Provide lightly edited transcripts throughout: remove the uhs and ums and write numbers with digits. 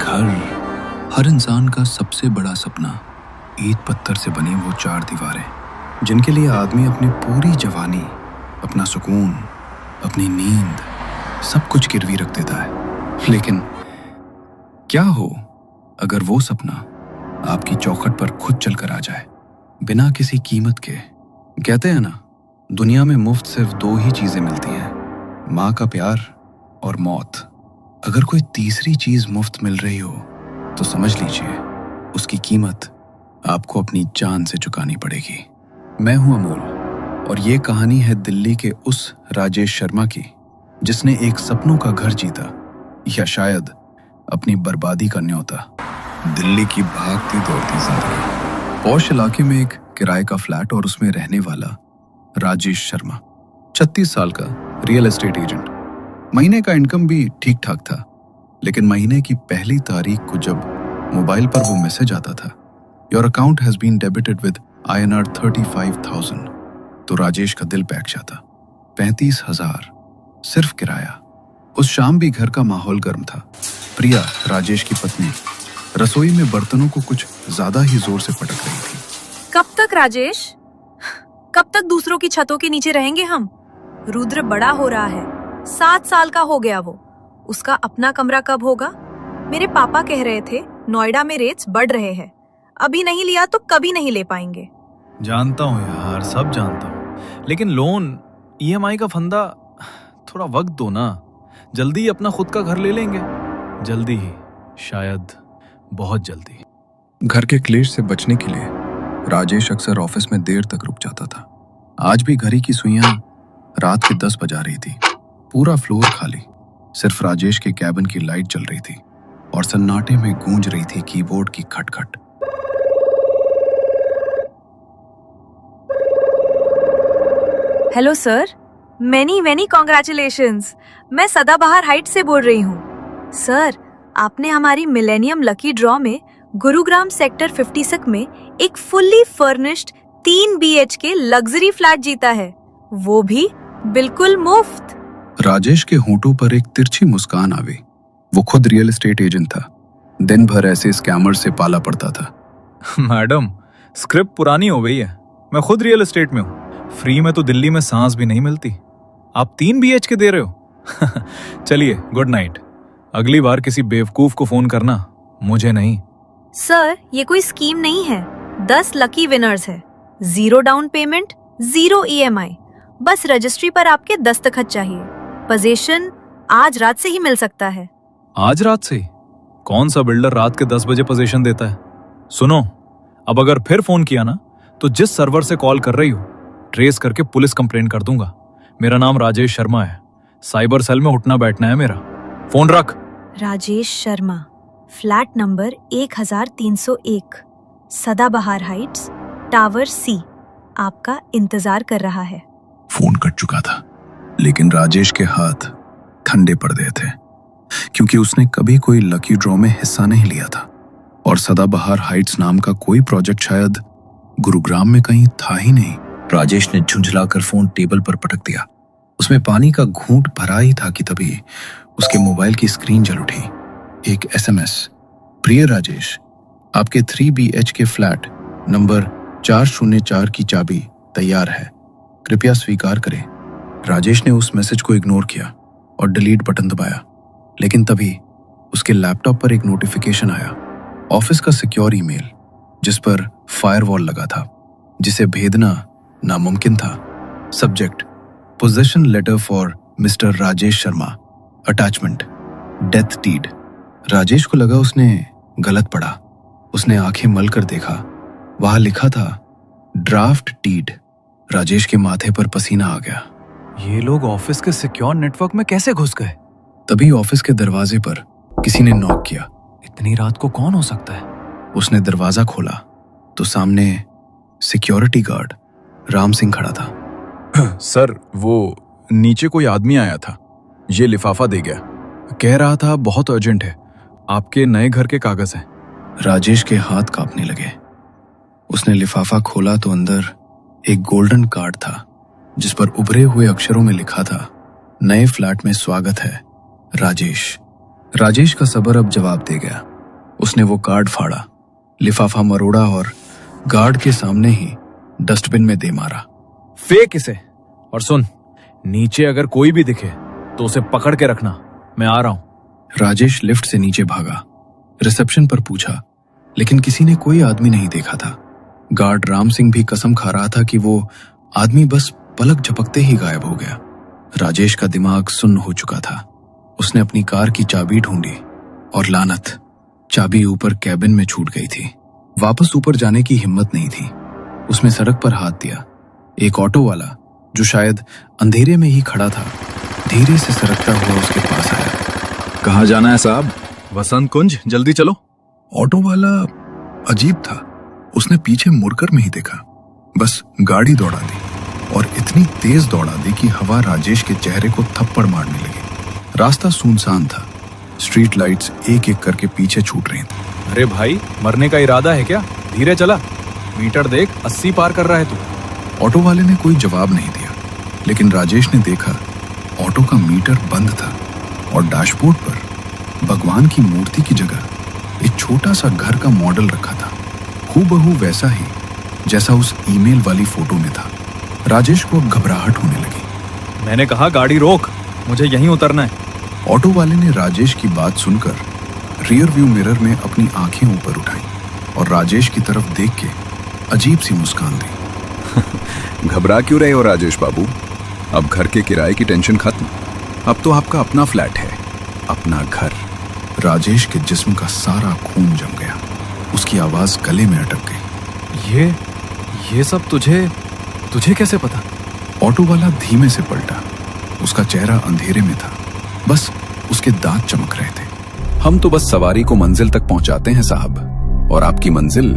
घर, हर इंसान का सबसे बड़ा सपना। ईंट पत्थर से बनी वो चार दीवारें जिनके लिए आदमी अपनी पूरी जवानी, अपना सुकून, अपनी नींद, सब कुछ गिरवी रख देता है। लेकिन क्या हो अगर वो सपना आपकी चौखट पर खुद चलकर आ जाए, बिना किसी कीमत के। कहते हैं ना, दुनिया में मुफ्त सिर्फ दो ही चीजें मिलती हैं, माँ का प्यार और मौत। अगर कोई तीसरी चीज मुफ्त मिल रही हो तो समझ लीजिए उसकी कीमत आपको अपनी जान से चुकानी पड़ेगी। मैं हूं अमोल और ये कहानी है दिल्ली के उस राजेश शर्मा की जिसने एक सपनों का घर जीता, या शायद अपनी बर्बादी का न्योता। दिल्ली की भागती दौड़ती जिंदगी। पॉश इलाके में एक किराए का फ्लैट और उसमें रहने वाला राजेश शर्मा, 36 साल का रियल एस्टेट एजेंट। महीने का इनकम भी ठीक ठाक था, लेकिन महीने की पहली तारीख को जब मोबाइल पर वो मैसेज आता था, your account has been debited with INR 35,000, तो राजेश का दिल बैठ जाता। 35,000 सिर्फ किराया। उस शाम भी घर का माहौल गर्म था। प्रिया, राजेश की पत्नी, रसोई में बर्तनों को कुछ ज्यादा ही जोर से पटक रही थी। कब तक राजेश? कब तक दूसरों की छतों के नीचे रहेंगे हम? रुद्र बड़ा हो रहा है, 7 साल का हो गया वो। उसका अपना कमरा कब होगा? मेरे पापा कह रहे थे नोएडा में रेट्स बढ़ रहे हैं, अभी नहीं लिया तो कभी नहीं ले पाएंगे। जानता हूँ यार, सब जानता हूँ, लेकिन लोन, EMI का फंदा, थोड़ा वक्त दो ना। जल्दी अपना खुद का घर ले लेंगे, जल्दी ही, शायद बहुत जल्दी। घर के क्लेश से बचने के लिए राजेश अक्सर ऑफिस में देर तक रुक जाता था। आज भी घड़ी की सुइयां रात के 10 बजा रही थी। पूरा फ्लोर खाली, सिर्फ राजेश के कैबिन की लाइट जल रही थी और सन्नाटे में गूंज रही थी कीबोर्ड की खटखट। Hello sir, many congratulations. मैं सदाबहार हाइट्स से बोल रही हूँ। सर, आपने हमारी मिलेनियम लकी ड्रॉ में गुरुग्राम सेक्टर 56 में एक fully furnished 3 BHK luxury flat जीता है, वो भी बिल्कुल मुफ्त। राजेश के होंठों पर एक तिरछी मुस्कान आ गई। वो खुद रियल एस्टेट एजेंट था, दिन भर ऐसे स्कैमर से पाला पड़ता था। मैडम, स्क्रिप्ट पुरानी हो गई है। मैं खुद रियल एस्टेट में हूँ। फ्री में तो दिल्ली में सांस भी नहीं मिलती, आप 3 BHK दे रहे हो। चलिए, गुड नाइट। अगली बार किसी बेवकूफ को फोन करना, मुझे नहीं। सर, ये कोई स्कीम नहीं है। 10 लकी विनर्स है, 0 डाउन पेमेंट, 0 EMI, बस रजिस्ट्री पर आपके दस्तखत चाहिए। पोजीशन आज रात से ही मिल सकता है। आज रात से? कौन सा बिल्डर रात के 10 बजे पोजीशन देता है? सुनो, अब अगर फिर फोन किया ना, तो जिस सर्वर से कॉल कर रही हो, ट्रेस करके पुलिस कंप्लेंट कर दूंगा। मेरा नाम राजेश शर्मा है, साइबर सेल में उठना बैठना है मेरा। फोन रख। राजेश शर्मा, फ्लैट नंबर 1301, सदाबहार हाइट्स, टावर C, आपका इंतजार कर रहा है। फोन कट चुका था, लेकिन राजेश के हाथ ठंडे पड़ गए थे, क्योंकि उसने कभी कोई लकी ड्रॉ में हिस्सा नहीं लिया था और सदाबहार हाइट्स नाम का कोई प्रोजेक्ट शायद गुरुग्राम में कहीं था ही नहीं। राजेश ने झुंझलाकर फोन टेबल पर पटक दिया। उसमें पानी का घूंट भरा ही था कि तभी उसके मोबाइल की स्क्रीन जल उठी। एक SMS, प्रिय राजेश, आपके 3 BHK फ्लैट नंबर 404 की चाबी तैयार है, कृपया स्वीकार करें। राजेश ने उस मैसेज को इग्नोर किया और डिलीट बटन दबाया, लेकिन तभी उसके लैपटॉप पर एक नोटिफिकेशन आया, ऑफिस का सिक्योर ईमेल, जिस पर फायरवॉल लगा था, जिसे भेदना नामुमकिन था। Subject, position letter for mister Rajesh Sharma, attachment, death deed. Rajesh को लगा उसने गलत पढ़ा। उसने आंखें मल कर देखा, वहां लिखा था ड्राफ्ट डीड। राजेश के माथे पर पसीना आ गया। ये लोग ऑफिस के सिक्योर नेटवर्क में कैसे घुस गए? तभी ऑफिस के दरवाजे पर किसी ने नॉक किया। इतनी रात को कौन हो सकता है? उसने दरवाजा खोला तो सामने सिक्योरिटी गार्ड राम सिंह खड़ा था। सर, वो नीचे कोई आदमी आया था, ये लिफाफा दे गया, कह रहा था बहुत अर्जेंट है, आपके नए घर के कागज हैं। राजेश के हाथ कांपने लगे। उसने लिफाफा खोला तो अंदर एक गोल्डन कार्ड था, जिस पर उभरे हुए अक्षरों में लिखा था, नए फ्लैट में स्वागत है राजेश। राजेश का सब्र अब जवाब दे गया। उसने वो कार्ड फाड़ा, लिफाफा मरोड़ा और गार्ड के सामने ही डस्टबिन में दे मारा। फेंक इसे। और सुन, नीचे अगर कोई भी दिखे तो उसे पकड़ के रखना, मैं आ रहा हूं। राजेश लिफ्ट से नीचे भागा, रिसेप्शन पर पूछा, लेकिन किसी ने कोई आदमी नहीं देखा था। गार्ड राम सिंह भी कसम खा रहा था कि वो आदमी बस पलक झपकते ही गायब हो गया। राजेश का दिमाग सुन्न हो चुका था। उसने अपनी कार की चाबी ढूंढी और लानत, चाबी ऊपर कैबिन में छूट गई थी। वापस ऊपर जाने की हिम्मत नहीं थी। उसने सड़क पर हाथ दिया। एक ऑटो वाला, जो शायद अंधेरे में ही खड़ा था, धीरे से सरकता हुआ उसके पास आया। कहाँ जाना है साहब? वसंत कुंज, जल्दी चलो। ऑटो वाला अजीब था। उसने पीछे मुड़कर नहीं देखा, बस गाड़ी दौड़ा दी और इतनी तेज दौड़ा दी कि हवा राजेश के चेहरे को थप्पड़ मारने लगी। रास्ता सुनसान था। स्ट्रीट लाइट्स एक एक करके पीछे छूट रही थी। अरे भाई, मरने का इरादा है क्या? धीरे चला, मीटर देख, 80 पार कर रहा है तू। ऑटो वाले ने कोई जवाब नहीं दिया, लेकिन राजेश ने देखा ऑटो का मीटर बंद था और डैशबोर्ड पर भगवान की मूर्ति की जगह एक छोटा सा घर का मॉडल रखा था, हूबहू वैसा ही जैसा उस ईमेल वाली फोटो में था। राजेश को अब घबराहट होने लगी। मैंने कहा गाड़ी रोक, मुझे यहीं उतरना है। ऑटो वाले ने राजेश की बात सुनकर रियर व्यू मिरर में अपनी आंखें ऊपर उठाई और राजेश की तरफ देख के अजीब सी मुस्कान दी। घबरा क्यों रहे हो राजेश बाबू? अब घर के किराए की टेंशन खत्म। अब तो आपका अपना फ्लैट है, अपना घर। राजेश के जिस्म का सारा खून जम गया। उसकी आवाज गले में अटक गई। ये सब तुझे कैसे पता? ऑटो वाला धीमे से पलटा। उसका चेहरा अंधेरे में था, बस उसके दांत चमक रहे थे। हम तो बस सवारी को मंजिल तक पहुंचाते हैं साहब, और आपकी मंजिल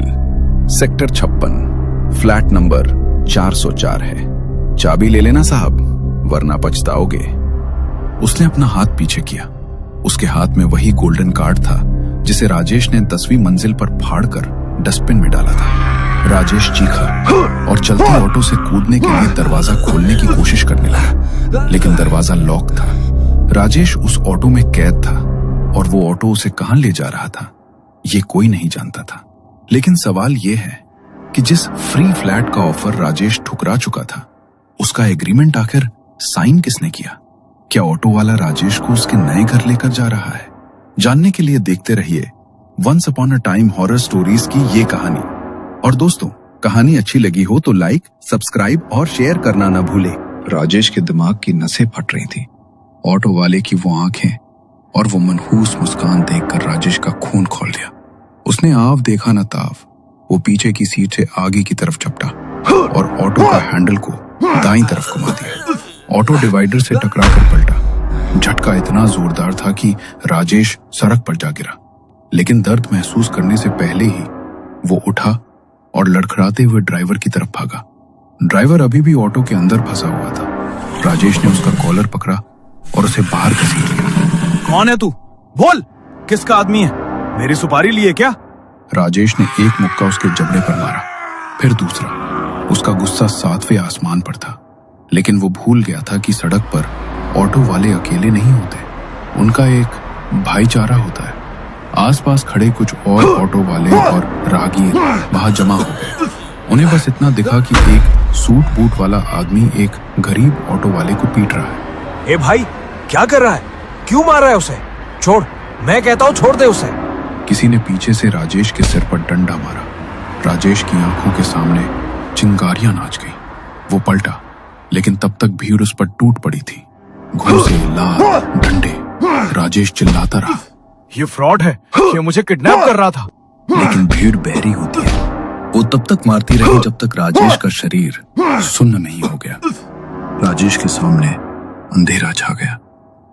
सेक्टर 56, फ्लैट नंबर 404 है। चाबी ले लेना साहब, वरना पछताओगे। उसने अपना हाथ पीछे किया। उसके हाथ में वही गोल्डन कार्ड था जिसे राजेश ने 10वीं मंजिल पर फाड़कर डस्टबिन में डाला था। राजेश चीखा और चलती ऑटो से कूदने के लिए दरवाजा खोलने की कोशिश करने लगा, लेकिन दरवाजा लॉक था। राजेश उस ऑटो में कैद था और वो ऑटो उसे कहां ले जा रहा था, ये कोई नहीं जानता था। लेकिन सवाल ये है कि जिस फ्री फ्लैट का ऑफर राजेश ठुकरा चुका था, उसका एग्रीमेंट आखिर साइन किसने किया? क्या ऑटो वाला राजेश को उसके नए घर लेकर जा रहा है? जानने के लिए देखते रहिए once upon a time horror stories की ये कहानी। और दोस्तों, कहानी अच्छी लगी हो तो लाइक, सब्सक्राइब और शेयर करना ना भूले। राजेश के दिमाग की नसें फट रही थी। ऑटो वाले की वो आंखें और वो मनहूस मुस्कान देखकर राजेश का खून खौल गया। उसने आव देखा न ताव। वो पीछे की सीट से आगे की तरफ झपटा और ऑटो का हैंडल को दाईं तरफ घुमा दिया। ऑटो डिवाइडर से टकरा कर पलटा। झटका इतना जोरदार था कि राजेश सड़क पर जा गिरा, लेकिन दर्द महसूस करने से पहले ही वो उठा और लड़खड़ाते हुए ड्राइवर की तरफ भागा। ड्राइवर अभी भी ऑटो के अंदर फंसा हुआ था। राजेश ने उसका कॉलर पकड़ा और उसे बाहर घसीट लिया। कौन है तू? बोल, किसका आदमी है? मेरी सुपारी लिए क्या? राजेश ने एक मुक्का उसके जबड़े पर मारा, फिर दूसरा। उसका गुस्सा 7वें आसमान पर था, लेकिन वो भूल गया था कि सड़क पर ऑटो वाले अकेले नहीं होते, उनका एक भाईचारा होता है। आसपास खड़े कुछ और ऑटो वाले और राहगीर वहां जमा हो गए। उन्हें बस इतना दिखा कि एक सूट बूट वाला आदमी एक गरीब ऑटो वाले को पीट रहा है। ए भाई, क्या कर रहा है? क्यों मार रहा है उसे? छोड़, मैं कहता हूँ छोड़ दे उसे। किसी ने पीछे से राजेश के सिर पर डंडा मारा। राजेश की आंखों के सामने चिंगारियां नाच गई। वो पलटा, लेकिन तब तक भीड़ उस पर टूट पड़ी थी। घूंसे, लात, डंडे। राजेश चिल्लाता रहा, ये फ्रॉड है, ये मुझे किडनैप कर रहा था। लेकिन भीड़ बहरी होती है। वो तब तक मारती रही जब तक राजेश का शरीर सुन्न नहीं हो गया। राजेश के सामने अंधेरा छा गया,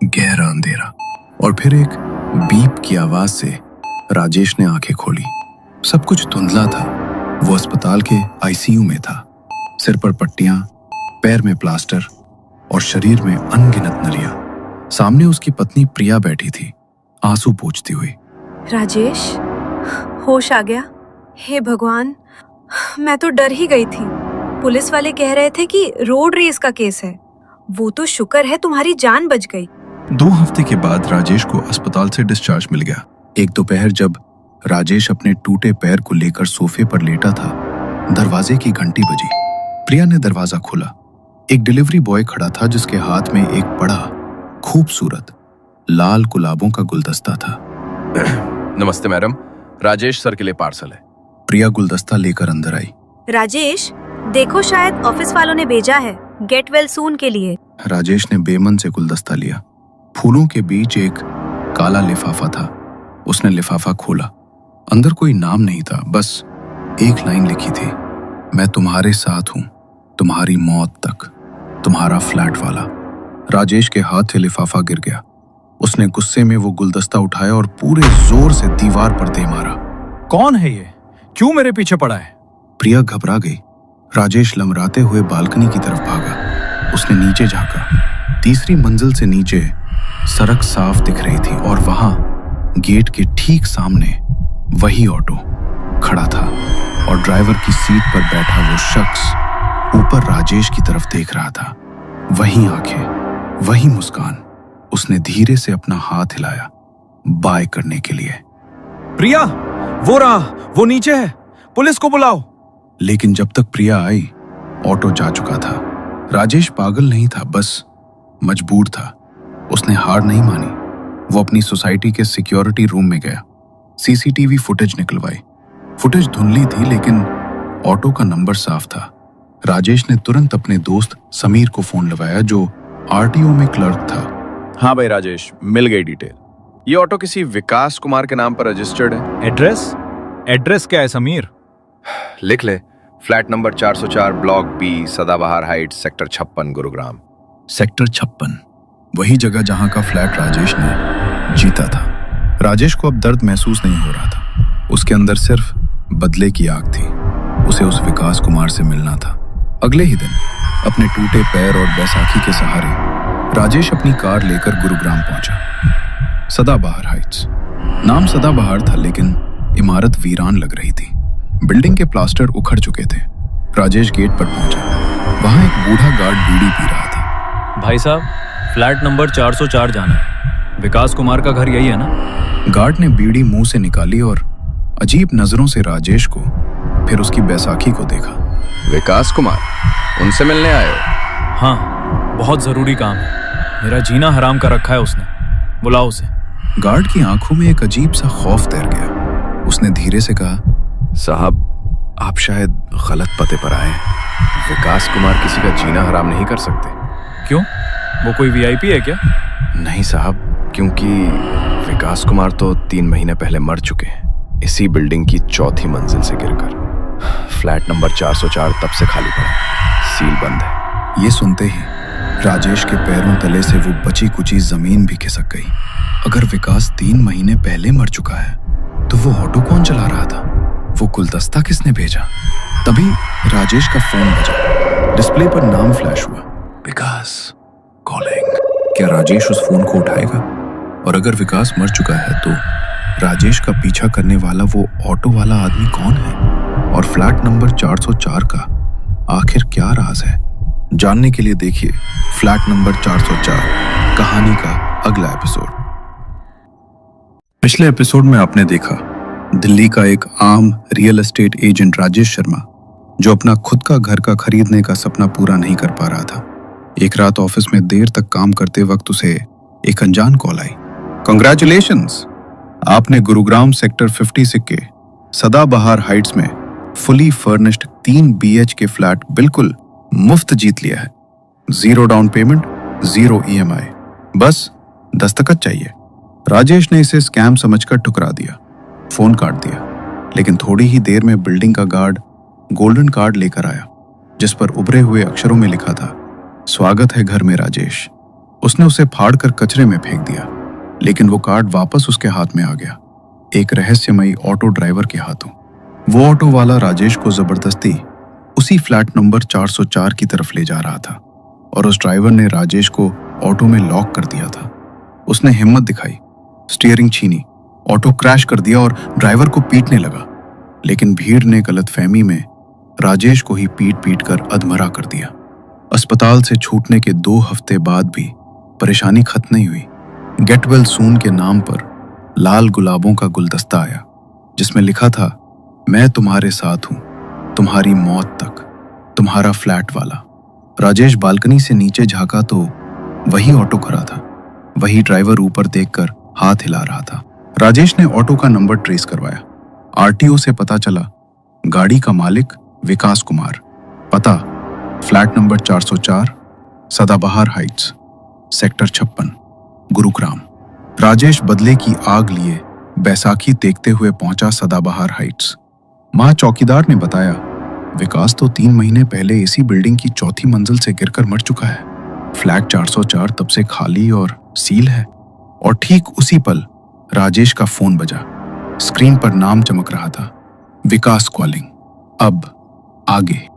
गहरा अंधेरा। और फिर एक बीप की आवाज से राजेश ने आंखें खोली। सब कुछ धुंधला था। वो अस्पताल के आईसीयू में था। सिर पर पट्टियां, पैर में प्लास्टर और शरीर में अनगिनत नलियां। सामने उसकी पत्नी प्रिया बैठी थी, आंसू पोंछती हुई। राजेश, होश आ गया? हे भगवान, मैं तो डर ही गई थी। पुलिस वाले कह रहे थे कि रोड रेस का केस है। वो तो शुक्र है तुम्हारी जान बच गई। 2 हफ्ते के बाद राजेश को अस्पताल से डिस्चार्ज मिल गया। एक दोपहर जब राजेश अपने टूटे पैर को लेकर सोफे पर लेटा था। दरवाजे की घंटी बजी। प्रिया ने दरवाजा खोला। एक डिलीवरी बॉय खड़ा था जिसके हाथ में एक बड़ा खूबसूरत लाल गुलाबों का गुलदस्ता था। नमस्ते मैडम, राजेश सर के लिए पार्सल है। प्रिया गुलदस्ता लेकर अंदर आई। राजेश, देखो शायद ऑफिस वालों ने भेजा है गेट वेल सून के लिए। राजेश ने बेमन से गुलदस्ता लिया। फूलों के बीच एक काला लिफाफा था। उसने लिफाफा खोला। अंदर कोई नाम नहीं था, बस एक लाइन लिखी थी, मैं तुम्हारे साथ हूं, तुम्हारी मौत तक, तुम्हारा फ्लैट वाला। राजेश के हाथ से लिफाफा गिर गया। उसने गुस्से में वो गुलदस्ता उठाया और पूरे जोर से दीवार पर दे मारा। कौन है ये? क्यों मेरे पीछे पड़ा है? प्रिया घबरा गई। राजेश लमराते हुए बालकनी की तरफ भागा। उसने नीचे झांका। तीसरी मंजिल से नीचे सड़क साफ दिख रही थी और वहां गेट के ठीक सामने वही ऑटो खड़ा था और ड्राइवर की सीट पर बैठा वो शख्स ऊपर राजेश की तरफ देख रहा था। वही आंखें, वही मुस्कान। उसने धीरे से अपना हाथ हिलाया बाय करने के लिए। प्रिया, वो रहा, वो नीचे है, पुलिस को बुलाओ। लेकिन जब तक प्रिया आई, ऑटो जा चुका था। राजेश पागल नहीं था, बस मजबूर था। उसने हार नहीं मानी। वो अपनी सोसाइटी के सिक्योरिटी रूम में गया। CCTV footage निकलवाई। फुटेज धुंधली थी लेकिन ऑटो का नंबर साफ था। राजेश ने तुरंत अपने दोस्त समीर को फोन लगाया जो आरटीओ में क्लर्क था। हाँ भाई राजेश, मिल गई डिटेल। ये ऑटो किसी विकास कुमार के नाम पर रजिस्टर्ड है। एड्रेस क्या है समीर? लिख ले, फ्लैट नंबर 404 ब्लॉक बी, सदाबहार हाइट्स, सेक्टर 56, गुरुग्राम। सेक्टर 56, वही जगह जहां का फ्लैट राजेश ने जीता था। राजेश को अब दर्द महसूस नहीं हो रहा था। उसके अंदर सिर्फ बदले की आग थी। उसे उस विकास कुमार से मिलना था। अगले ही दिन अपने टूटे पैर और बैसाखी के सहारे राजेश अपनी कार लेकर गुरुग्राम पहुंचा। सदाबहार हाइट्स नाम सदाबहार था लेकिन इमारत वीरान लग रही थी। बिल्डिंग के प्लास्टर उखड़ चुके थे। राजेश गेट पर पहुंचा। वहां एक बूढ़ा गार्ड बीड़ी पी रहा था। भाई साहब, फ्लैट नंबर 404 जाना है। विकास कुमार का घर यही है ना? गार्ड ने बीड़ी मुंह से निकाली और अजीब नजरों से राजेश को, फिर उसकी बैसाखी को देखा। विकास कुमार, उनसे मिलने आए हो? हाँ, बहुत जरूरी काम है। मेरा जीना हराम कर रखा है उसने। बुलाओ उसे। गार्ड की आंखों में एक अजीब सा खौफ तैर गया। उसने धीरे से कहा, साहब, आप शायद गलत पते पर आए हैं। विकास कुमार किसी का जीना हराम नहीं कर सकते। क्यों? वो कोई वीआईपी है क्या? नहीं साहब, क्योंकि विकास कुमार तो 3 महीने पहले मर चुके हैं, इसी बिल्डिंग की 4थी मंजिल से गिरकर। फ्लैट नंबर 404 तब से खाली पड़ा है, सील बंद है। ये सुनते ही राजेश के पैरों तले से वो बची कुची जमीन भी खिसक गई। अगर विकास 3 महीने पहले मर चुका है तो वो ऑटो कौन चला रहा था? वो गुलदस्ता किसने भेजा? तभी राजेश का फोन बजा। डिस्प्ले पर नाम फ्लैश हुआ, विकास कॉलिंग। क्या राजेश उस फोन को उठाएगा? और अगर विकास मर चुका है तो राजेश का पीछा करने वाला वो ऑटो वाला आदमी कौन है? और फ्लैट नंबर 404 का आखिर क्या राज है? जानने के लिए देखिए फ्लैट नंबर 404 कहानी का अगला एपिसोड। पिछले एपिसोड में आपने देखा दिल्ली का एक आम real estate agent Rajesh Sharma, जो अपना खुद का घर का खरीदने का सपना पूरा नहीं कर पा रहा था। एक रात ऑफिस में देर तक काम करते वक्त उसे एक अनजान कॉल आई। कांग्रेचुलेशंस, आपने गुरुग्राम सेक्टर 56 के सदाबहार हाइट्स में फुली फर्निश्ड 3 BHK फ्लैट बिल्कुल मुफ्त जीत लिया है। 0 डाउन पेमेंट, 0 EMI, बस दस्तखत चाहिए। राजेश ने इसे स्कैम समझकर ठुकरा दिया, फोन काट दिया। लेकिन थोड़ी ही देर में बिल्डिंग का गार्ड गोल्डन कार्ड लेकर आया जिस पर उभरे हुए अक्षरों में लिखा था, स्वागत है घर में राजेश। उसने उसे फाड़कर कचरे में फेंक दिया, लेकिन वो कार्ड वापस उसके हाथ में आ गया, एक रहस्यमयी ऑटो ड्राइवर के हाथों। वो ऑटो वाला राजेश को जबरदस्ती उसी फ्लैट नंबर 404 की तरफ ले जा रहा था और उस ड्राइवर ने राजेश को ऑटो में लॉक कर दिया था। उसने हिम्मत दिखाई, स्टीयरिंग छीनी, ऑटो क्रैश कर दिया और ड्राइवर को पीटने लगा। लेकिन भीड़ ने गलतफहमी में राजेश को ही पीट पीट कर अधमरा कर दिया। अस्पताल से छूटने के 2 हफ्ते बाद भी परेशानी खत्म नहीं हुई। गेट वेल सून के नाम पर लाल गुलाबों का गुलदस्ता आया जिसमें लिखा था, मैं तुम्हारे साथ हूं, तुम्हारी मौत तक, तुम्हारा फ्लैट वाला। राजेश बालकनी से नीचे झांका तो वही ऑटो खड़ा था। वही ड्राइवर ऊपर देखकर हाथ हिला रहा था। राजेश ने ऑटो का नंबर ट्रेस करवाया। आरटीओ से पता चला गाड़ी का मालिक विकास कुमार, पता फ्लैट नंबर 404, सदाबहार हाइट्स, सेक्टर 56, गुरुग्राम। राजेश बदले की आग लिए बैसाखी देखते हुए पहुंचा सदाबहार हाइट्स। मां चौकीदार ने बताया, विकास तो 3 महीने पहले इसी बिल्डिंग की 4थी मंजिल से गिरकर मर चुका है। फ्लैट 404 तब से खाली और सील है। और ठीक उसी पल राजेश का फोन बजा। स्क्रीन पर नाम चमक रहा था, विकास कॉलिंग। अब आगे।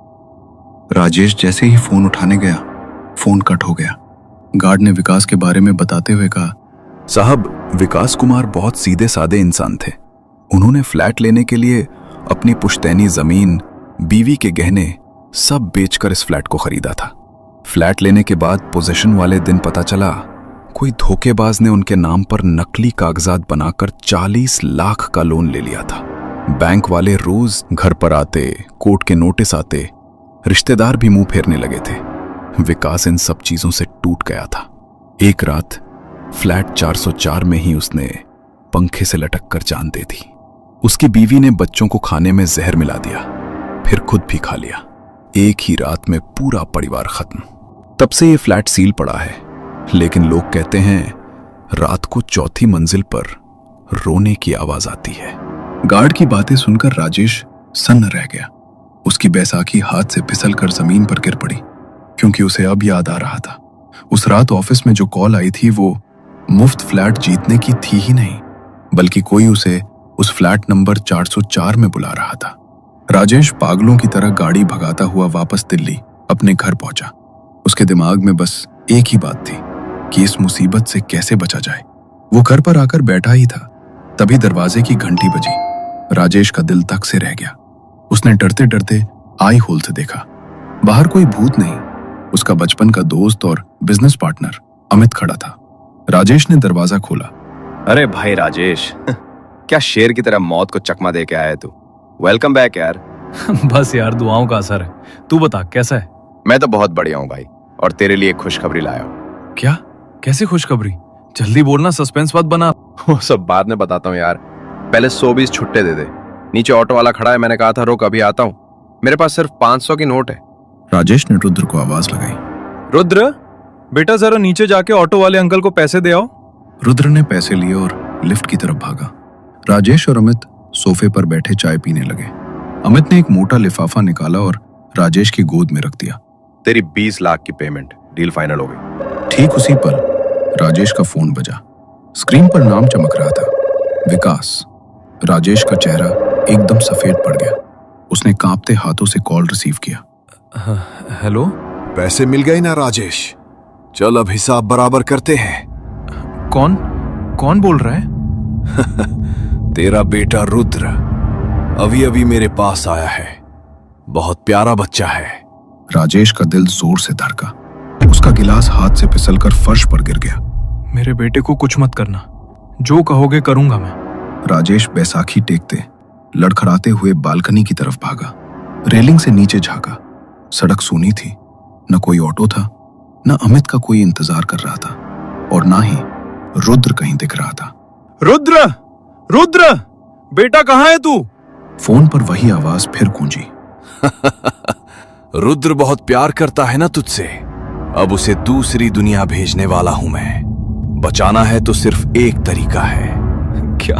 राजेश जैसे ही फोन उठाने गया, फोन कट हो गया। गार्ड ने विकास के बारे में बताते हुए कहा, साहब, विकास कुमार बहुत सीधे सादे इंसान थे। उन्होंने फ्लैट लेने के लिए अपनी पुश्तैनी जमीन, बीवी के गहने सब बेचकर इस फ्लैट को खरीदा था। फ्लैट लेने के बाद पोजीशन वाले दिन पता चला कोई धोखेबाज ने उनके नाम पर नकली कागजात बनाकर 40 लाख का लोन ले लिया था। बैंक वाले रोज घर पर आते, कोर्ट के नोटिस आते, रिश्तेदार भी मुंह फेरने लगे थे। विकास इन सब चीजों से टूट गया था। एक रात फ्लैट 404 में ही उसने पंखे से लटक कर जान दे दी। उसकी बीवी ने बच्चों को खाने में जहर मिला दिया, फिर खुद भी खा लिया। एक ही रात में पूरा परिवार खत्म। तब से ये फ्लैट सील पड़ा है, लेकिन लोग कहते हैं रात को 4थी मंजिल पर रोने की आवाज आती है। गार्ड की बातें सुनकर राजेश सन्न रह गया। उसकी बैसाखी हाथ से फिसलकर जमीन पर गिर पड़ी, क्योंकि उसे अब याद आ रहा था उस रात ऑफिस में जो कॉल आई थी वो मुफ्त फ्लैट जीतने की थी ही नहीं, बल्कि कोई उसे उस फ्लैट नंबर 404 में बुला रहा था। राजेश पागलों की तरह गाड़ी भगाता हुआ वापस दिल्ली अपने घर पहुंचा। उसके दिमाग में बस एक ही बात थी कि इस मुसीबत से कैसे बचा जाए। वो घर पर आकर बैठा ही था, तभी दरवाजे की घंटी बजी। राजेश का दिल धक से रह गया। उसने डरते डरते आई होल से देखा। बाहर कोई भूत नहीं, उसका बचपन का दोस्त और बिजनेस पार्टनर अमित खड़ा था। राजेश ने दरवाजा खोला। अरे भाई राजेश, क्या शेर की तरह मौत को चकमा दे के आया तू। वेलकम बैक यार। बस यार, दुआओं का असर है। तू बता कैसा है? मैं तो बहुत बढ़िया हूँ भाई, और तेरे लिए एक खुशखबरी लाया हूँ। क्या? कैसी खुशखबरी? जल्दी बोलना, सस्पेंस मत बना। वो सब बाद में बताता हूँ यार, पहले 120 छुट्टे दे दे। नीचे ऑटो वाला खड़ा है, मैंने कहा था रोक अभी आता हूँ। मेरे पास सिर्फ 500 की नोट है। राजेश ने रुद्र को आवाज लगाई। रुद्र बेटा, जरा नीचे जाके ऑटो वाले अंकल को पैसे दे आओ। रुद्र ने पैसे लिए और लिफ्ट की तरफ भागा। राजेश और अमित सोफे पर बैठे चाय पीने लगे। अमित ने एक मोटा लिफाफा निकाला और राजेश की गोद में रख दिया। तेरी 20 लाख की पेमेंट, डील फाइनल हो गई। ठीक उसी पल राजेश का फोन बजा। स्क्रीन पर नाम चमक रहा था, विकास। राजेश का चेहरा एकदम सफेद पड़ गया। उसने कांपते हाथों से कॉल रिसीव किया। हेलो। पैसे मिल गए ना राजेश? चल अब हिसाब बराबर करते हैं। कौन बोल रहा है? तेरा बेटा रुद्र अभी अभी मेरे पास आया है। बहुत प्यारा बच्चा है। राजेश का दिल जोर से धड़का। उसका गिलास हाथ से फिसलकर फर्श पर गिर गया। मेरे बेटे को कुछ मत करना, जो कहोगे करूंगा मैं। राजेश बैसाखी टेकते लड़खड़ाते हुए बालकनी की तरफ भागा। रेलिंग से नीचे झांका। सड़क सूनी थी, न कोई ऑटो था, न अमित का कोई इंतजार कर रहा था, और ना ही रुद्र कहीं दिख रहा था। रुद्र बेटा, कहाँ है तू? फोन पर वही आवाज फिर गूंजी। रुद्र बहुत प्यार करता है ना तुझसे। अब उसे दूसरी दुनिया भेजने वाला हूं मैं। बचाना है तो सिर्फ एक तरीका है। क्या?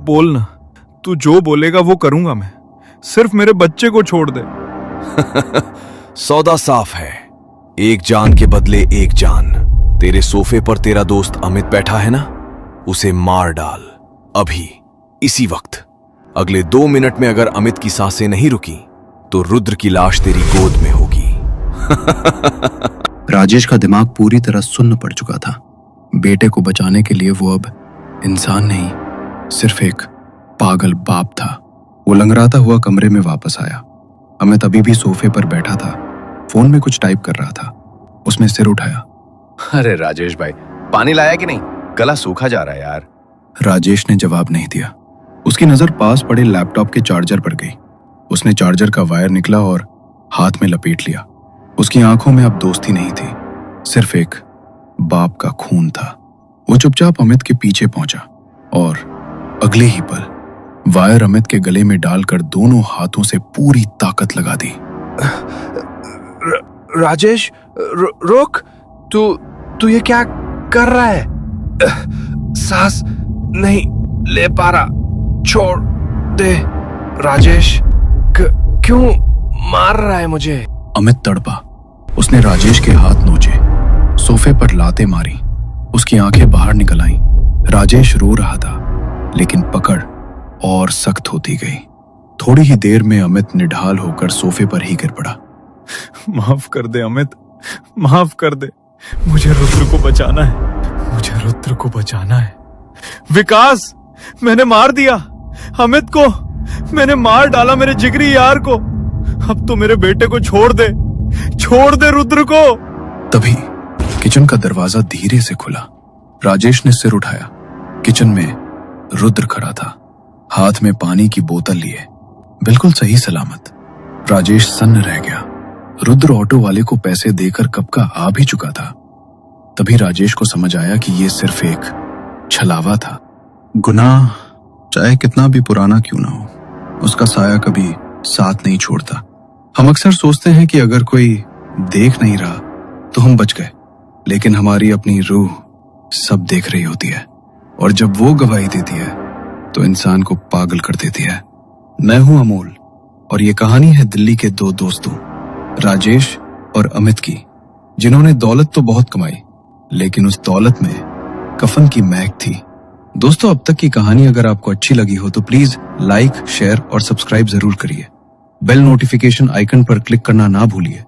बोलना, तू जो बोलेगा वो करूंगा मैं। सिर्फ मेरे बच्चे को छोड़ दे। सौदा साफ है, एक जान के बदले एक जान। तेरे सोफे पर तेरा दोस्त अमित बैठा है ना, उसे मार डाल अभी, इसी वक्त। अगले 2 मिनट में अगर अमित की सांसें नहीं रुकी तो रुद्र की लाश तेरी गोद में होगी। राजेश का दिमाग पूरी तरह सुन्न पड़ चुका था। बेटे को बचाने के लिए वो अब इंसान नहीं, सिर्फ एक पागल बाप था। वो लंगड़ाता हुआ कमरे में वापस आया। अमित अभी भी सोफे पर बैठा था, फोन में कुछ टाइप कर रहा था। उसने सिर उठाया। अरे राजेश भाई, पानी लाया कि नहीं? गला सूखा जा रहा है यार। राजेश ने जवाब नहीं दिया। उसकी नजर पास पड़े लैपटॉप के चार्जर पर गई। उसने चार्जर का वायर निकला और हाथ में लपेट लिया। उसकी आंखों में अब दोस्ती नहीं थी, सिर्फ एक बाप का खून था। वो चुपचाप अमित के पीछे पहुंचा और अगले ही पल वायर अमित के गले में डालकर दोनों हाथों से पूरी ताकत लगा दी। राजेश, रोक। तू ये क्या कर रहा है? सांस नहीं ले पा रहा, छोड़ दे। राजेश, क्यों मार रहा है मुझे? अमित तड़पा। उसने राजेश के हाथ नोचे, सोफे पर लाते मारी, उसकी आंखें बाहर निकल आईं। राजेश रो रहा था, लेकिन पकड़ और सख्त होती गई। थोड़ी ही देर में अमित निढाल होकर सोफे पर ही गिर पड़ा। माफ कर दे अमित, माफ कर दे। मुझे रुद्र को बचाना है, मुझे रुद्र को बचाना है। विकास, मैंने मार दिया अमित को, मैंने मार डाला मेरे जिगरी यार को। अब तो मेरे बेटे को छोड़ दे रुद्र को। तभी किचन का दरवाजा धीरे से खुला। राजेश ने सिर उठाया। किचन में रुद्र खड़ा था, हाथ में पानी की बोतल लिए, बिल्कुल सही सलामत। राजेश सन्न रह गया। रुद्र ऑटो वाले को पैसे देकर कब का आ भी चुका था। तभी राजेश को समझ आया कि यह सिर्फ एक छलावा था। गुनाह चाहे कितना भी पुराना क्यों ना हो, उसका साया कभी साथ नहीं छोड़ता। हम अक्सर सोचते हैं कि अगर कोई देख नहीं रहा तो हम बच गए, लेकिन हमारी अपनी रूह सब देख रही होती है, और जब वो गवाही देती है तो इंसान को पागल कर देती है। मैं हूं अमोल और ये कहानी है दिल्ली के दो दोस्तों, राजेश और अमित की, जिन्होंने दौलत तो बहुत कमाई, लेकिन उस दौलत में कफन की महक थी। दोस्तों, अब तक की कहानी अगर आपको अच्छी लगी हो तो प्लीज लाइक, शेयर और सब्सक्राइब जरूर करिए। बेल नोटिफिकेशन आइकन पर क्लिक करना ना भूलिए।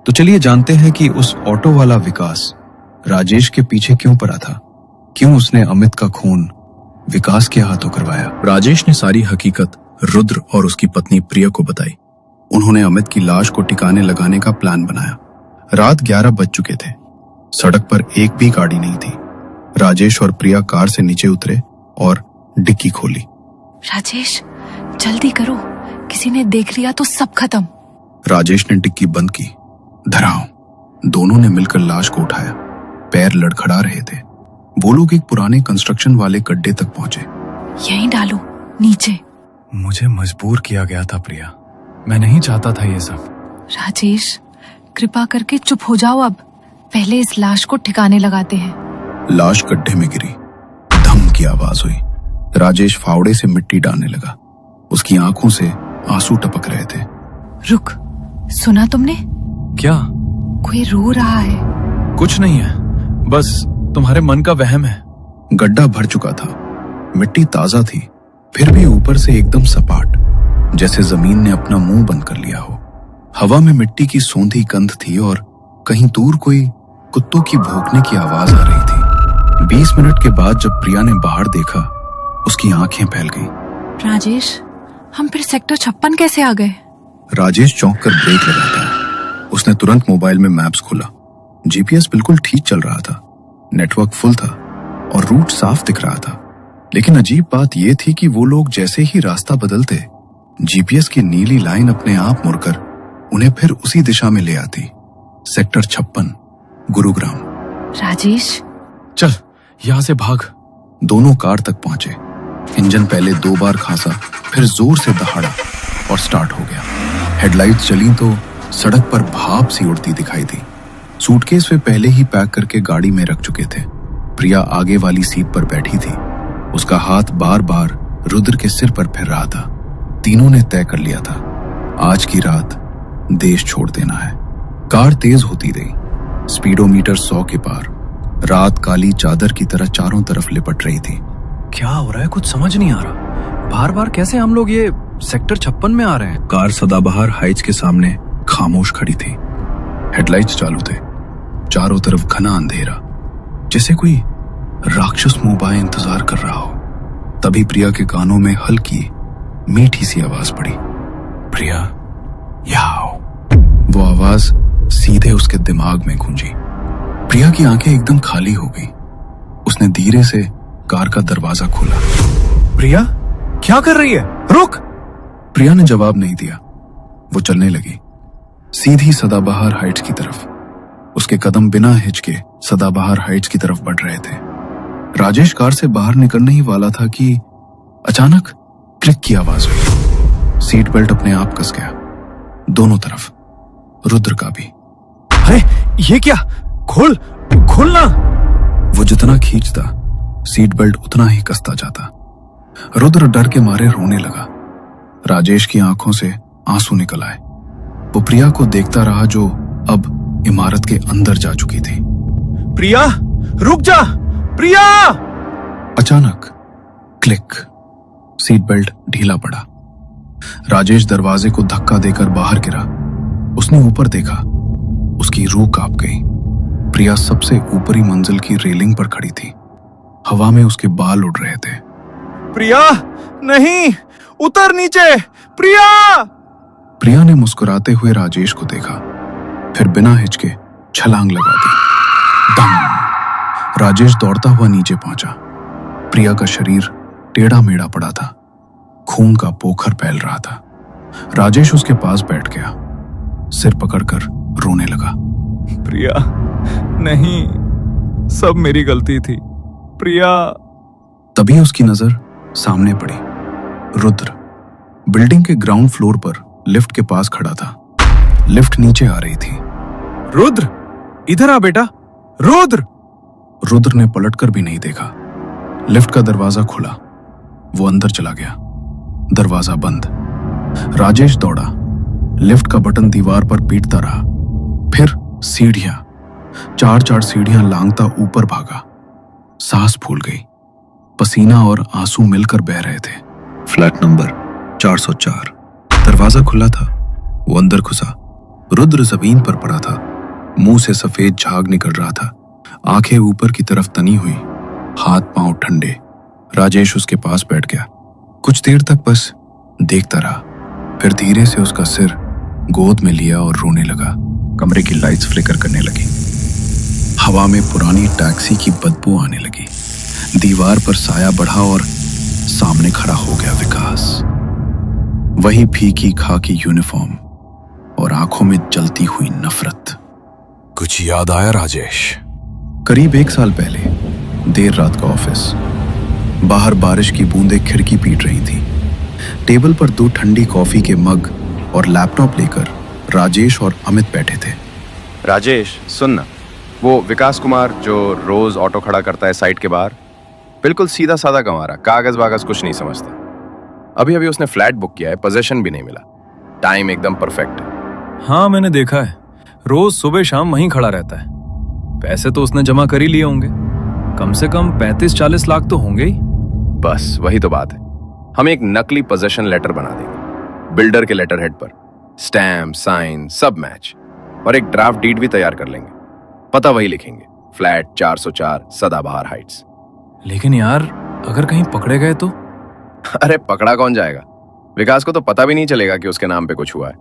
तो चलिए जानते हैं कि उस ऑटो वाला विकास राजेश के पीछे क्यों पड़ा था, क्यों उसने अमित का खून विकास के हाथों करवाया। राजेश ने सारी हकीकत रुद्र और उसकी पत्नी प्रिया को बताई। उन्होंने अमित की लाश को ठिकाने लगाने का प्लान बनाया। रात 11 बज चुके थे। सड़क पर एक भी गाड़ी नहीं थी। राजेश और प्रिया कार से नीचे उतरे और डिक्की खोली। राजेश, जल्दी करो, किसी ने देख लिया तो सब खत्म। राजेश ने डिक्की बंद की। धराओ। दोनों ने मिलकर लाश को उठाया। पैर लड़खड़ा रहे थे। वो लोग एक पुराने कंस्ट्रक्शन वाले गड्ढे तक पहुंचे। यहीं डालो, नीचे। मुझे मजबूर किया गया था प्रिया, मैं नहीं चाहता था ये सब। राजेश, कृपा करके चुप हो जाओ अब। पहले इस लाश को ठिकाने लगाते हैं। लाश गड्ढे में गिरी। धम की आवाज हुई। राजेश फावड़े से मिट्टी डालने लगा। उसकी आंखों से आंसू टपक रहे थे। रुक, सुना तुमने? क्या? कोई रो रहा है। कुछ नहीं है, बस तुम्हारे मन का वहम है। गड्ढा भर चुका था। मिट्टी ताजा थी, फिर भी ऊपर से एकदम सपाट, जैसे जमीन ने अपना मुंह बंद कर लिया हो। हवा में मिट्टी की सौंधी गंध थी और कहीं दूर कोई कुत्तों की भौंकने की आवाज आ रही थी। 20 मिनट के बाद जब प्रिया ने बाहर देखा, उसकी आंखें फैल गईं। राजेश, हम फिर सेक्टर 56 कैसे आ गए? राजेश चौंक कर ब्रेक लगाता है। उसने तुरंत मोबाइल में मैप्स खोला। जीपीएस बिल्कुल ठीक चल रहा था, नेटवर्क फुल था और रूट साफ दिख रहा था। लेकिन अजीब बात यह थी कि वो लोग जैसे ही रास्ता बदलते, जीपीएस की नीली लाइन अपने आप मुड़कर उन्हें फिर उसी दिशा में ले आती। सेक्टर 56, गुरुग्राम। राजेश, चल यहां से भाग। दोनों कार तक पहुंचे। इंजन पहले 2 बार खांसा, फिर जोर से दहाड़ा और स्टार्ट हो गया। हेडलाइट्स जली तो सड़क पर भाप सी उड़ती दिखाई दी। सूटकेस वे पहले ही पैक करके गाड़ी में रख चुके थे। प्रिया आगे वाली सीट पर बैठी थी। उसका हाथ बार बार रुद्र के सिर पर फिर रहा था। तीनों ने तय कर लिया था, आज की रात देश छोड़ देना है। कार तेज होती गई। स्पीडोमीटर 100 के पार। रात काली चादर की तरह चारों तरफ लिपट रही थी। क्या हो रहा है, कुछ समझ नहीं आ रहा। बार बार कैसे हम लोग ये सेक्टर 56 में आ रहे हैं? कार सदाबहार हाइट्स के सामने खामोश खड़ी थी। हेडलाइट्स चालू थे। चारों तरफ घना अंधेरा, जैसे कोई राक्षस मुंह बाएं इंतजार कर रहा हो। तभी प्रिया के कानों में हल्की मीठी सी आवाज पड़ी। प्रिया, यहाँ आओ। वो आवाज सीधे उसके दिमाग में गूंजी। प्रिया की आंखें एकदम खाली हो गई। उसने धीरे से कार का दरवाजा खोला। प्रिया, क्या कर रही है? रुक! प्रिया ने जवाब नहीं दिया। वो चलने लगी, सीधी सदाबहार हाइट्स की तरफ। उसके कदम बिना हिचके सदाबहार हाइट्स की तरफ बढ़ रहे थे। राजेश कार से बाहर निकलने ही वाला था कि अचानक क्लिक की आवाज हुई। सीट बेल्ट अपने आप कस गया, दोनों तरफ, रुद्र का भी। अरे ये क्या? खोल ना! वो जितना खींचता सीट बेल्ट उतना ही कसता जाता। रुद्र डर के मारे रोने लगा। राजेश की आंखों से आंसू निकल आए। वो प्रिया को देखता रहा जो अब इमारत के अंदर जा चुकी थी। प्रिया, रुक जा! प्रिया! अचानक क्लिक, सीट बेल्ट ढीला पड़ा। राजेश दरवाजे को धक्का देकर बाहर गिरा। उसने ऊपर देखा, उसकी रूह कांप गई। प्रिया सबसे ऊपरी मंजिल की रेलिंग पर खड़ी थी। हवा में उसके बाल उड़ रहे थे। प्रिया, नहीं! उतर नीचे! प्रिया! प्रिया ने मुस्कुराते हुए राजेश को देखा, फिर बिना हिचके छलांग लगा दी। दम! राजेश दौड़ता हुआ नीचे पहुंचा। प्रिया का शरीर टेढ़ा मेढ़ा पड़ा था, खून का पोखर फैल रहा था। राजेश उसके पास बैठ गया, सिर पकड़कर रोने लगा। प्रिया, नहीं, सब मेरी गलती थी। प्रिया! तभी उसकी नजर सामने पड़ी। रुद्र बिल्डिंग के ग्राउंड फ्लोर पर लिफ्ट के पास खड़ा था। लिफ्ट नीचे आ रही थी। रुद्र, इधर आ बेटा! रुद्र! रुद्र ने पलटकर भी नहीं देखा। लिफ्ट का दरवाजा खुला, वो अंदर चला गया। दरवाजा बंद। राजेश दौड़ा, लिफ्ट का बटन दीवार पर पीटता रहा। फिर सीढ़ियां, 4-4 सीढ़ियां लांघता ऊपर भागा। सांस फूल गई, पसीना और आंसू मिलकर बह रहे थे। Flat number 404। दरवाजा खुला था, वो अंदर घुसा। रुद्र जमीन पर पड़ा था, मुंह से सफेद झाग निकल रहा था, आंखें ऊपर की तरफ तनी हुई, हाथ पांव ठंडे। राजेश उसके पास बैठ गया। कुछ देर तक बस देखता रहा, फिर धीरे से उसका सिर गोद में लिया और रोने लगा। कमरे की लाइट्स फ्लिकर करने लगी। हवा में पुरानी टैक्सी की बदबू आने लगी। दीवार पर साया बढ़ा और सामने खड़ा हो गया विकास। वही फीकी खाकी यूनिफॉर्म और आंखों में जलती हुई नफरत। कुछ याद आया राजेश? करीब 1 साल पहले देर रात का ऑफिस। बाहर बारिश की बूंदें खिड़की पीट रही थी। टेबल पर 2 ठंडी कॉफी के मग और लैपटॉप लेकर राजेश और अमित बैठे थे। राजेश, सुन ना, वो विकास कुमार जो रोज ऑटो खड़ा करता है साइट के बाहर, बिल्कुल सीधा साधा गंवारा, कागज वागज कुछ नहीं समझता। अभी अभी उसने फ्लैट बुक किया है, पोजीशन भी नहीं मिला, टाइम एकदम परफेक्ट है। हाँ, मैंने देखा है, रोज सुबह शाम वहीं खड़ा रहता है। पैसे तो उसने जमा कर ही लिए होंगे, कम से कम 35-40 लाख तो होंगे ही। बस वही तो बात है। हम एक नकली पोजीशन लेटर बना देंगे, बिल्डर के लेटर हेड पर स्टैम्प, साइन सब मैच, और एक ड्राफ्ट डीड भी तैयार कर लेंगे। पता वही लिखेंगे, फ्लैट 404 सदाबहार हाइट्स। लेकिन यार, अगर कहीं पकड़े गए तो? अरे पकड़ा कौन जाएगा? विकास को तो पता भी नहीं चलेगा कि उसके नाम पे कुछ हुआ है।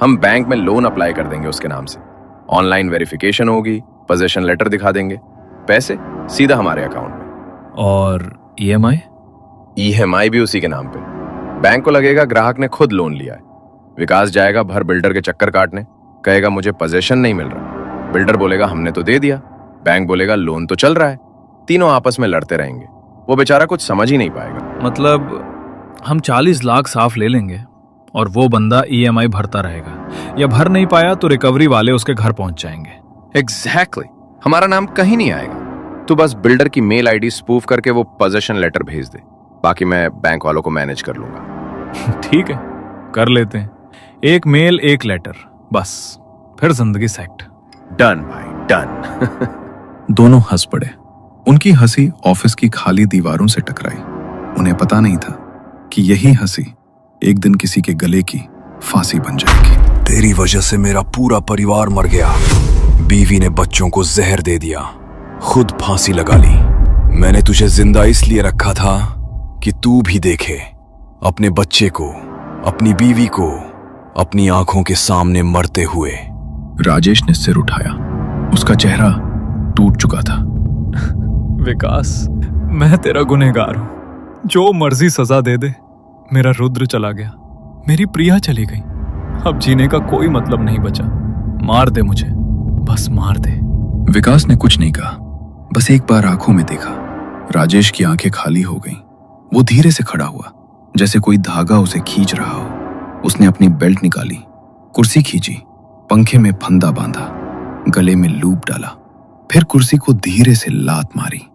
हम बैंक में लोन अप्लाई कर देंगे उसके नाम से, ऑनलाइन वेरिफिकेशन होगी, पोजीशन लेटर दिखा देंगे, पैसे सीधा हमारे अकाउंट में। और EMI? EMI भी उसी के नाम पे। बैंक को लगेगा ग्राहक ने खुद लोन लिया है। विकास जाएगा भर बिल्डर के चक्कर काटने, कहेगा मुझे पोजीशन नहीं मिल रहा। बिल्डर बोलेगा हमने तो दे दिया, बैंक बोलेगा लोन तो चल रहा है। तीनों आपस में लड़ते रहेंगे। वो बेचारा कुछ समझ ही नहीं पाएगा। मतलब हम 40 लाख साफ ले लेंगे और वो बंदा EMI भरता रहेगा, या भर नहीं पाया तो रिकवरी वाले उसके घर पहुंच जाएंगे। एग्जैक्टली, हमारा नाम कहीं नहीं आएगा। तू बस बिल्डर की मेल आईडी स्पूफ करके वो पोजीशन लेटर भेज दे, बाकी मैं बैंक वालों को मैनेज कर लूंगा। ठीक है, कर लेते हैं। एक मेल, एक लेटर, बस फिर जिंदगी सेट। डन भाई, डन। दोनों हंस पड़े। उनकी हंसी ऑफिस की खाली दीवारों से टकराई। उन्हें पता नहीं था कि यही हंसी एक दिन किसी के गले की फांसी बन जाएगी। तेरी वजह से मेरा पूरा परिवार मर गया। बीवी ने बच्चों को जहर दे दिया, खुद फांसी लगा ली। मैंने तुझे जिंदा इसलिए रखा था कि तू भी देखे अपने बच्चे को, अपनी बीवी को अपनी आंखों के सामने मरते हुए। राजेश ने सिर उठाया। उसका चेहरा टूट चुका था। विकास, मैं तेरा गुनहगार हूं, जो मर्जी सजा दे दे, मेरा रुद्र चला गया, मेरी प्रिया चली गई। अब जीने का कोई मतलब नहीं बचा। मार दे मुझे, बस मार दे। विकास ने कुछ नहीं कहा, बस एक बार आंखों में देखा। राजेश की आंखें खाली हो गईं। वो धीरे से खड़ा हुआ, जैसे कोई धागा उसे खींच रहा हो। उसने अपनी बेल्ट निकाली, कुर्सी खींची, पंखे में फंदा बांधा, गले में लूप डाला, फिर कुर्सी को धीरे से लात मारी।